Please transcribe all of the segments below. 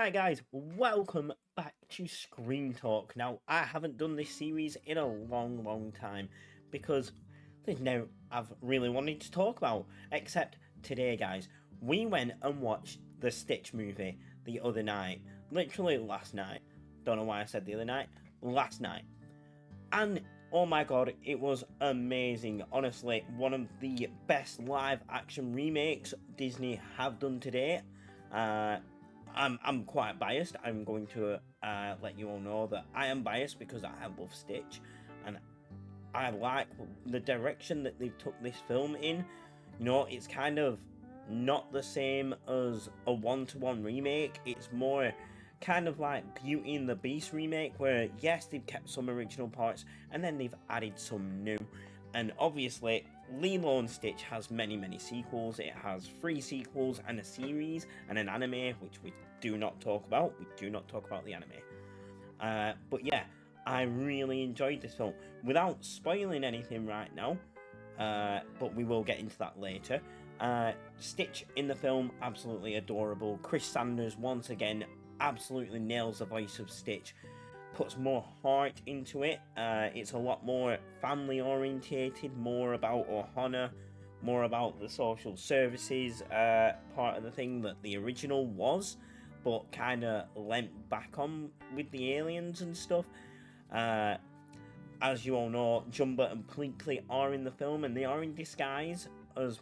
Right, guys, welcome back to Screentalk. Now, I haven't done this series in a long time because there's no I've really wanted to talk about. Except today, guys, we went and watched the Stitch movie the other night. Literally last night. Don't know why I said the other night. Last night. And oh my god, it was amazing. Honestly, one of the best live action remakes Disney have done to date. I'm quite biased. I'm going to let you all know that I am biased because I love Stitch, and I like the direction that they've took this film in. You know, it's kind of not the same as a one-to-one remake. It's more kind of like Beauty and the Beast remake, where yes, they've kept some original parts and then they've added some new. And obviously, LILO and Stitch has many sequels. It has 3 sequels and a series and an anime, which we do not talk about. We do not talk about the anime. But yeah, I really enjoyed this film. Without spoiling anything right now, but we will get into that later. Stitch in the film, absolutely adorable. Chris Sanders, once again, absolutely nails the voice of Stitch. Puts more heart into it. It's a lot more family orientated, more about Ohana, more about the social services part of the thing that the original was, but kind of lent back on with the aliens and stuff. As you all know, Jumba and Pleakley are in the film, and they are in disguise as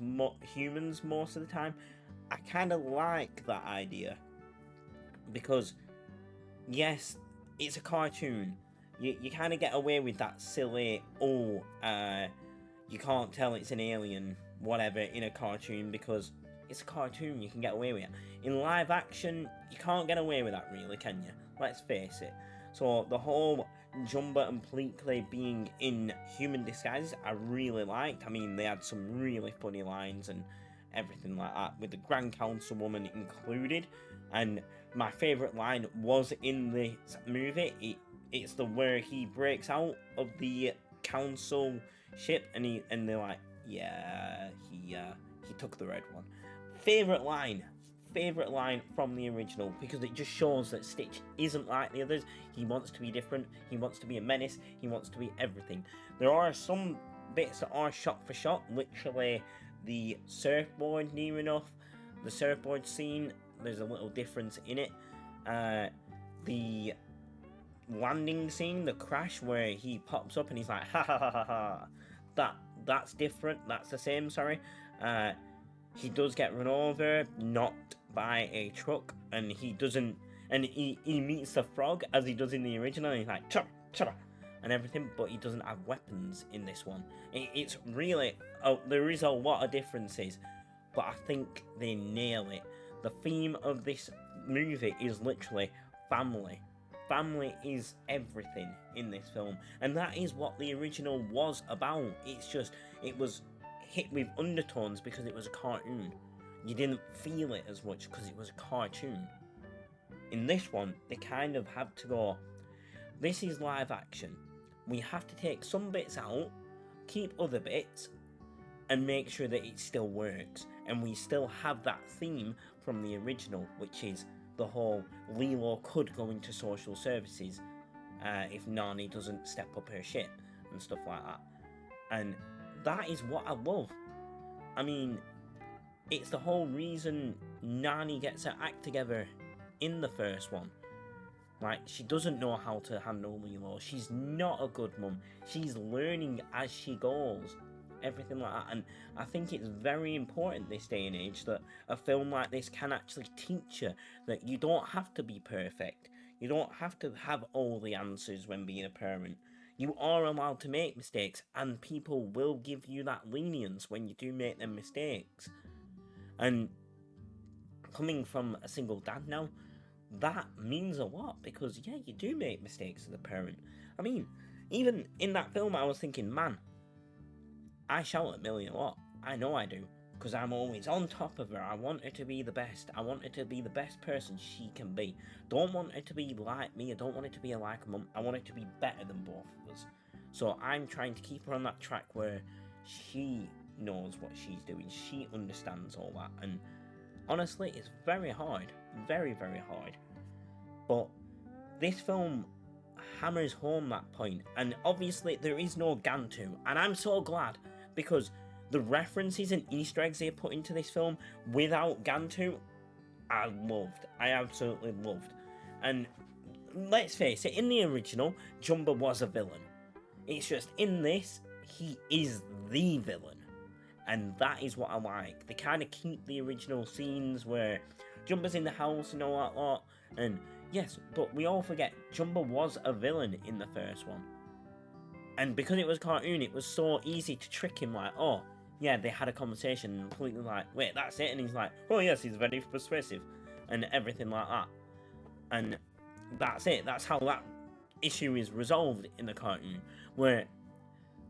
humans most of the time. I kind of like that idea, because yes, it's a cartoon. You kind of get away with that silly, you can't tell it's an alien, whatever, in a cartoon, because it's a cartoon, you can get away with it. In live action, you can't get away with that, really, can you? Let's face it. So the whole Jumba and Pleakley being in human disguises, I really liked. I mean, they had some really funny lines and everything like that, with the Grand Councilwoman included. And my favourite line was in this movie. It's the where he breaks out of the council ship and they're like, yeah, he took the red one. Favourite line from the original, because it just shows that Stitch isn't like the others. He wants to be different. He wants to be a menace. He wants to be everything. There are some bits that are shot for shot. Literally, the surfboard near enough. The surfboard scene, there's a little difference in it. The landing scene, the crash where he pops up and he's like, ha ha ha ha ha. That's different. That's the same, sorry. He does get run over, not by a truck, and he doesn't, and he meets the frog as he does in the original, and he's like, chop, chop, and everything, but he doesn't have weapons in this one. It's really, there is a lot of differences, but I think they nail it. The theme of this movie is literally family. Family is everything in this film, and that is what the original was about. It's just, it was hit with undertones because it was a cartoon. You didn't feel it as much because it was a cartoon. In this one, they kind of had to go, this is live action. We have to take some bits out, keep other bits, and make sure that it still works. And we still have that theme from the original, which is the whole LILO could go into social services if Nani doesn't step up her shit and stuff like that. And that is what I love. I mean, it's the whole reason Nani gets her act together in the first one. Like, she doesn't know how to handle LILO. She's not a good mum. She's learning as she goes. Everything like that. And I think it's very important this day and age that a film like this can actually teach you that you don't have to be perfect. You don't have to have all the answers when being a parent. You are allowed to make mistakes, and people will give you that lenience when you do make them mistakes. And coming from a single dad now, that means a lot, because yeah, you do make mistakes as a parent. I mean, even in that film I was thinking, man, I shout at Millie a lot. I know I do, because I'm always on top of her. I want her to be the best. I want her to be the best person she can be. Don't want her to be like me. I don't want her to be like a mum. I want her to be better than both of us. So I'm trying to keep her on that track where she knows what she's doing. She understands all that. And honestly, it's very hard. Very hard. But this film hammers home that point, and obviously there is no Gantu, and I'm so glad, because the references and Easter eggs they put into this film without Gantu, I absolutely loved. And let's face it, in the original, Jumba was a villain. It's just, in this, he is the villain. And that is what I like. They kind of keep the original scenes where Jumba's in the house and all that lot. And yes, but we all forget, Jumba was a villain in the first one. And because it was cartoon, it was so easy to trick him, like, oh, yeah, they had a conversation, and completely like, wait, that's it? And he's like, oh yes, he's very persuasive, and everything like that. And that's it. That's how that issue is resolved in the cartoon, where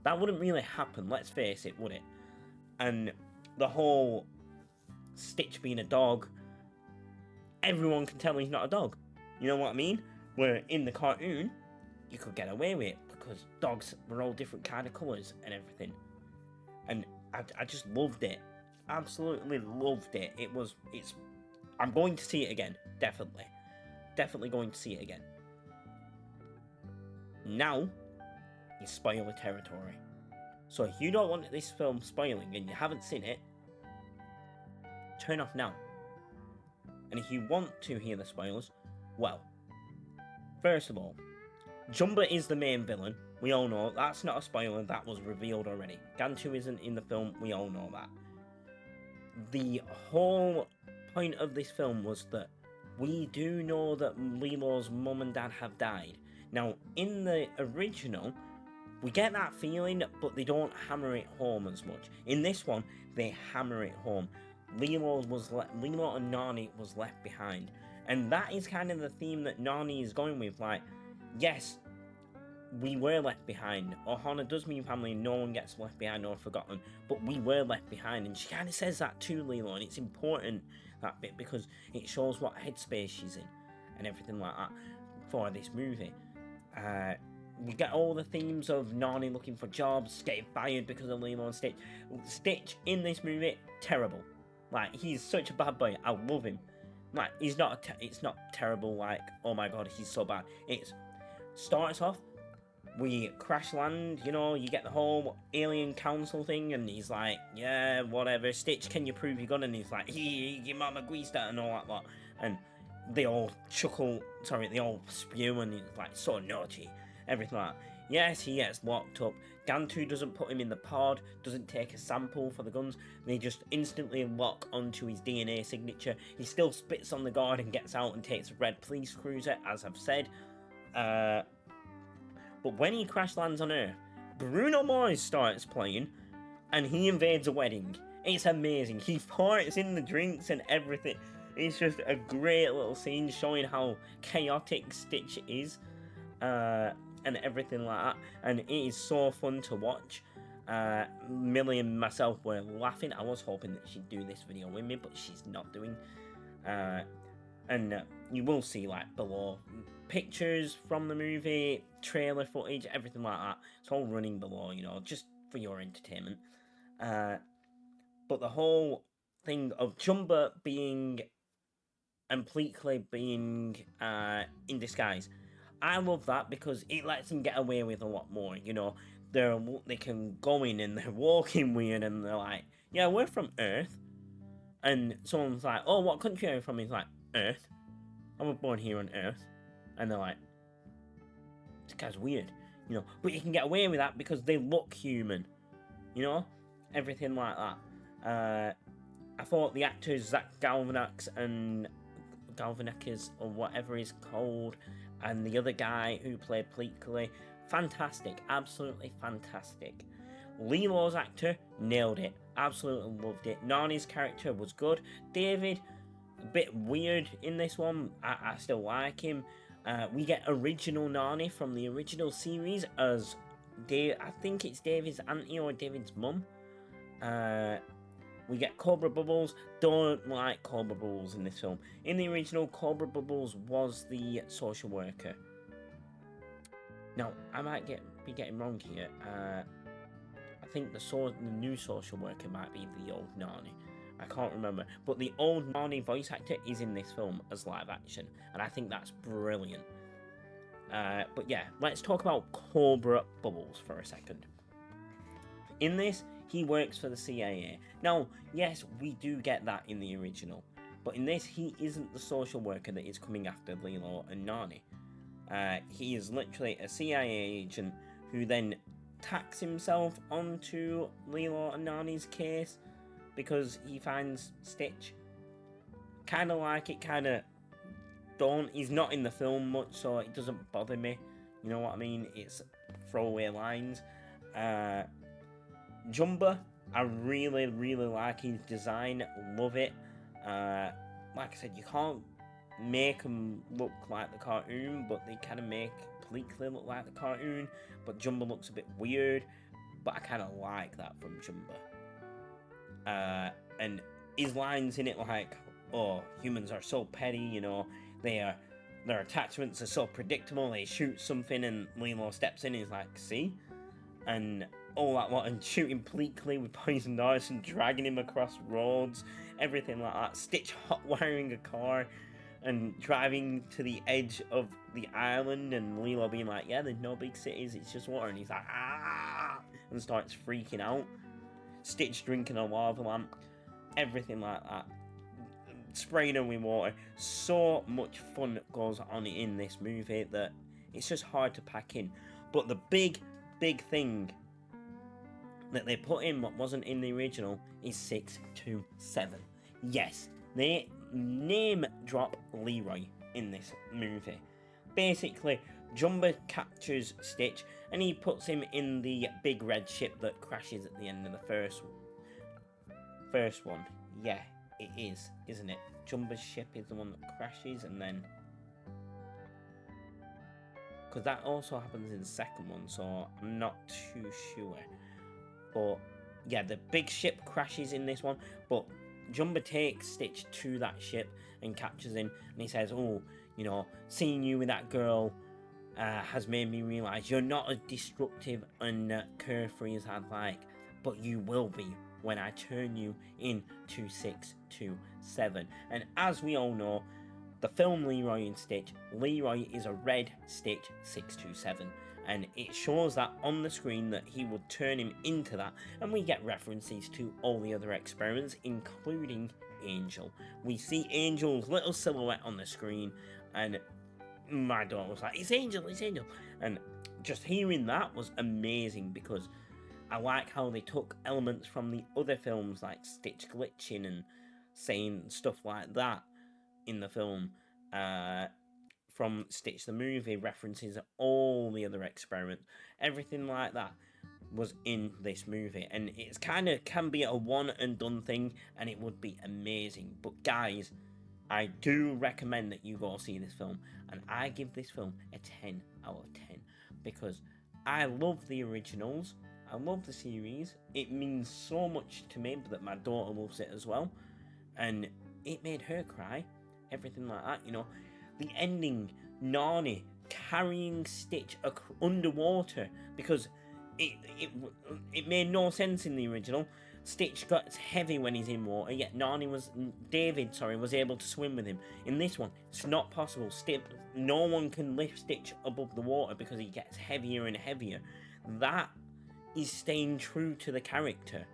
that wouldn't really happen, let's face it, would it? And the whole Stitch being a dog, everyone can tell he's not a dog. You know what I mean? Where in the cartoon, you could get away with it, because dogs were all different kind of colours and everything. And I just loved it. Absolutely loved it. I'm going to see it again. Definitely. Definitely going to see it again. Now is spoiler territory. So if you don't want this film spoiling and you haven't seen it, turn off now. And if you want to hear the spoilers, well, first of all, Jumba is the main villain. We all know that's not a spoiler, that was revealed already. Gantu isn't in the film, we all know that. The whole point of this film was that we do know that LILO's mum and dad have died. Now, in the original, we get that feeling, but they don't hammer it home as much. In this one, they hammer it home. LILO and Nani was left behind. And that is kind of the theme that Nani is going with. Like, yes, we were left behind. Ohana does mean family, no one gets left behind or forgotten. But we were left behind. And she kind of says that to LILO. And it's important, that bit, because it shows what headspace she's in. And everything like that for this movie. We get all the themes of Nani looking for jobs, getting fired because of LILO and Stitch. Stitch in this movie, terrible. Like, he's such a bad boy. I love him. Like, it's not terrible, like, oh my god, he's so bad. It starts off, we crash land, you know, you get the whole alien council thing, and he's like, yeah, whatever, Stitch, can you prove your gun? And he's like, your mama guista, and all that lot. And they all they all spew, and he's like, so naughty. Everything like that. Yes, he gets locked up. Gantu doesn't put him in the pod, doesn't take a sample for the guns. They just instantly lock onto his DNA signature. He still spits on the guard and gets out and takes a red police cruiser, as I've said. But when he crash lands on Earth, Bruno Mars starts playing, and he invades a wedding. It's amazing. He farts in the drinks and everything. It's just a great little scene showing how chaotic Stitch is. And everything like that, and it is so fun to watch. Millie and myself were laughing. I was hoping that she'd do this video with me, but she's not doing. And you will see, like, below pictures from the movie, trailer footage, everything like that. It's all running below, you know, just for your entertainment. But the whole thing of Jumba being and Pleakley being in disguise, I love that, because it lets them get away with a lot more, you know. They can go in and they're walking weird, and they're like, yeah, we're from Earth. And someone's like, oh, what country are you from? He's like, Earth. I was born here on Earth. And they're like, this guy's weird, you know. But you can get away with that because they look human, you know. Everything like that. I thought the actors Zach Galifianakis or whatever he's called, and the other guy who played Pleakley, fantastic, absolutely fantastic. LILO's actor nailed it, absolutely loved it. Nani's character was good. David, a bit weird in this one. I still like him. We get original Nani from the original series as I think it's David's auntie or David's mum. We get Cobra Bubbles. Don't like Cobra Bubbles in this film. In the original, Cobra Bubbles was the social worker. Now, I might be getting wrong here. I think the new social worker might be the old Nani. I can't remember. But the old Nani voice actor is in this film as live action, and I think that's brilliant. But yeah, let's talk about Cobra Bubbles for a second. In this, he works for the CIA. Now, yes, we do get that in the original, but in this, he isn't the social worker that is coming after LILO and Nani. He is literally a CIA agent who then tacks himself onto LILO and Nani's case because he finds Stitch. Kind of like it, kind of don't. He's not in the film much, so it doesn't bother me. You know what I mean? It's throwaway lines. Jumba, I really, really like his design. Love it. Like I said, you can't make them look like the cartoon, but they kind of make Pleakley look like the cartoon. But Jumba looks a bit weird, but I kind of like that from Jumba. And his lines in it like, oh, humans are so petty, you know, their attachments are so predictable, they shoot something and LILO steps in and he's like, see? And all that lot, and shooting Pleakley with poison darts and dragging him across roads, everything like that. Stitch hot-wiring a car and driving to the edge of the island, and LILO being like, yeah, there's no big cities, it's just water, and he's like, ah, and starts freaking out. Stitch drinking a lava lamp, everything like that. Spraying him with water. So much fun goes on in this movie that it's just hard to pack in. But the big thing that they put in what wasn't in the original is 627. Yes, they name drop Leroy in this movie. Basically, Jumba captures Stitch and he puts him in the big red ship that crashes at the end of the first one. Yeah, it is, isn't it? Jumba's ship is the one that crashes, and then because that also happens in the second one, so I'm not too sure. But yeah, the big ship crashes in this one, but Jumba takes Stitch to that ship and captures him, and he says, oh, you know, seeing you with that girl has made me realise you're not as destructive and carefree as I'd like, but you will be when I turn you into 627. And as we all know, the film Leroy and Stitch, Leroy is a red Stitch 627, and it shows that on the screen that he would turn him into that, and we get references to all the other experiments, including Angel. We see Angel's little silhouette on the screen, and my daughter was like, it's Angel, and just hearing that was amazing, because I like how they took elements from the other films, like Stitch glitching and saying stuff like that in the film, from Stitch the movie, references all the other experiments, everything like that was in this movie, and it's kind of can be a one and done thing, and it would be amazing. But guys, I do recommend that you go see this film, and I give this film a 10 out of 10 because I love the originals. I love the series. It means so much to me that my daughter loves it as well, and it made her cry. Everything like that, you know. The ending, Nani carrying Stitch underwater, because it made no sense in the original. Stitch gets heavy when he's in water, yet David was able to swim with him. In this one, it's not possible. No one can lift Stitch above the water because he gets heavier and heavier. That is staying true to the character,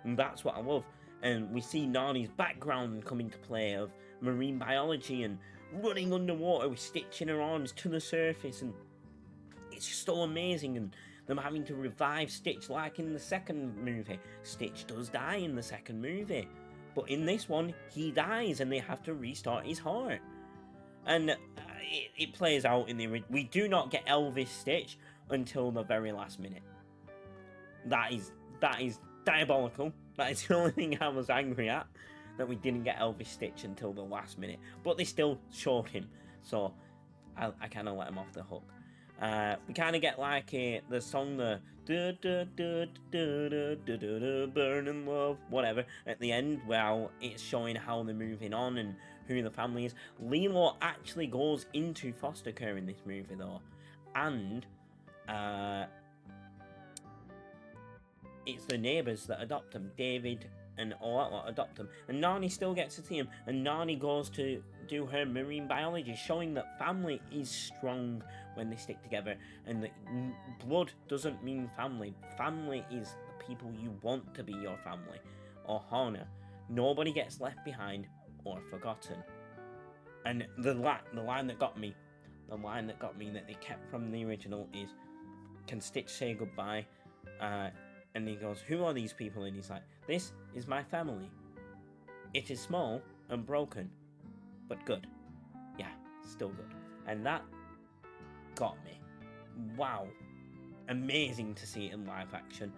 and that's what I love. And we see Nani's background come into play of marine biology and running underwater with Stitch in her arms to the surface, and it's just so amazing. And them having to revive Stitch like in the second movie. Stitch does die in the second movie, but in this one he dies and they have to restart his heart, and it plays out in the we do not get Elvis Stitch until the very last minute. That is diabolical. That is the only thing I was angry at, that we didn't get Elvis Stitch until the last minute, but they still showed him, so I kind of let him off the hook. We kind of get like the song, the burning love, whatever, at the end. Well, it's showing how they're moving on and who the family is. LILO actually goes into foster care in this movie though, and it's the neighbours that adopt him, David and all that lot adopt him, and Nani still gets to see him, and Nani goes to do her marine biology, showing that family is strong when they stick together, and that blood doesn't mean family. Family is the people you want to be your family. Or Hana. Nobody gets left behind or forgotten. And the line that got me that they kept from the original is, can Stitch say goodbye? And he goes, who are these people? And he's like, this is my family. It is small and broken, but good. Yeah, still good. And that got me. Wow. Amazing to see it in live action.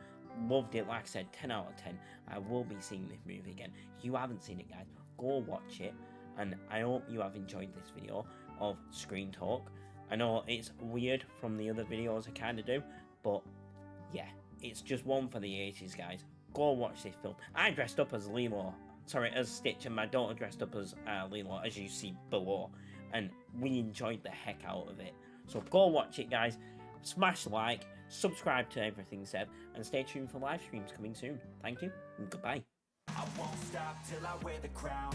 Loved it. Like I said, 10 out of 10. I will be seeing this movie again. If you haven't seen it, guys, go watch it. And I hope you have enjoyed this video of Screentalk. I know it's weird from the other videos I kind of do, but yeah, it's just one for the 80s, guys. Go watch this film. I dressed up as LILO. Sorry, as Stitch, and my daughter dressed up as LILO, as you see below. And we enjoyed the heck out of it. So go watch it, guys. Smash like, subscribe to EverythingStev, and stay tuned for live streams coming soon. Thank you, and goodbye. I won't stop till I wear the crown.